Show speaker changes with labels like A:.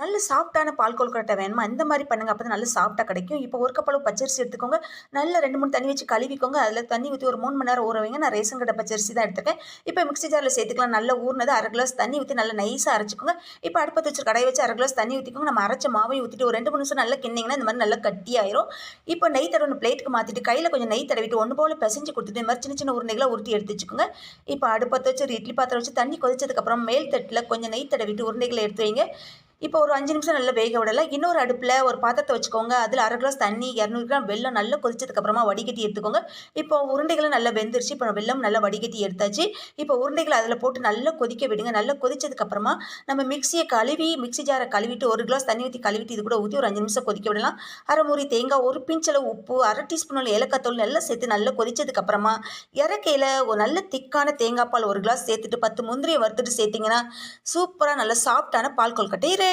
A: நல்ல சாஃப்ட்டான பால் கொழுக்கட்டை வேணுமா, இந்த மாரி பண்ணுங்க. அப்பதான் நல்ல சாஃப்ட்டா கிடைக்கும். இப்போ 1 கப் அளவு பச்சரிசி எடுத்துக்கோங்க. நல்லா 2, 3 தண்ணி வச்சு கழுவிக்கோங்க. அதில தண்ணி ஊத்தி ஒரு 3 மணி நேரம் ஊற வைங்க. நான் ரேஷன் கடை பச்சரிசி தான் எடுத்துருக்கேன். இப்போ மிக்ஸி ஜார்ல சேர்த்துக்கலாம். நல்லா ஊறுனது 1/2 கிளாஸ் தண்ணி ஊத்தி நல்லா நைஸா அரைச்சுக்கோங்க. இப்போ அடுப்பத்த வச்சு கடாய வச்சு 1/2 கிளாஸ் தண்ணி ஊத்திக்கோங்க. நம்ம அரைச்ச மாவையும் ஊத்திட்டு ஒரு 2, 3 நிமிஷம் நல்லா கிண்டிங்கன்னா, இந்த மாரி நல்லா கட்டியாயிரும். இப்போ நெய் தடவுன பிளேட்டுக்கு மாத்திட்டு, கையில கொஞ்சம் நெய் தடவிட்டு ஒண்ணு போல பெசஞ்சு குடுத்துட்டு, இந்த மாரி சின்ன சின்ன உருண்டைகளா உருட்டி எடுத்து வச்சுக்கோங்க. இப்போ அடுப்பத்த வச்சு ஒரு இட்லி பாத்திரம் வச்சு தண்ணி கொதிச்சதுக்கப்புறம் மேல் தட்டுல கொஞ்சம் நெய் தடவிட்டு உருண்டைகள எடுத்து வைங்க. இப்போ ஒரு 5 நிமிஷம் நல்லா வேக விடலாம். இன்னொரு அடுப்புல ஒரு பாத்திரத்த வச்சுக்கோங்க. அதில 1/2 கிளாஸ் தண்ணி, 200 கிராம் வெல்லம் நல்லா கொதிச்சதுக்கு அப்புறமா வடிகட்டி எடுத்துக்கோங்க. இப்போ உருண்டைகளும் நல்லா வெந்துருச்சு. இப்போ வெல்லம் நல்லா வடிகட்டி எடுத்தாச்சு. இப்போ உருண்டைகள அதில போட்டு நல்லா கொதிக்க விடுங்க. நல்லா கொதிச்சதுக்கு அப்புறமா நம்ம மிக்ஸி ஜார கழுவிட்டு 1 கிளாஸ் தண்ணி ஊத்தி கழுவிட்டு இது கூட ஊத்தி ஒரு 5 நிமிஷம் கொதிக்க விடலாம். 1/2 மூடி தேங்காய், 1 பிஞ்ச் அளவு உப்பு, 1/2 டீஸ்பூன் அளவு ஏலக்காய் தூள் நல்லா சேர்த்து நல்லா கொதிச்சதுக்கு அப்புறமா இறக்கையில ஒரு நல்ல திக்கான தேங்காய் பால் 1 கிளாஸ் சேர்த்துட்டு 10 முந்திரிய வறுத்துட்டு சேர்த்தீங்கன்னா, சூப்பரா நல்ல சாஃப்ட்டான பால் கொழுக்கட்டை ரெடி.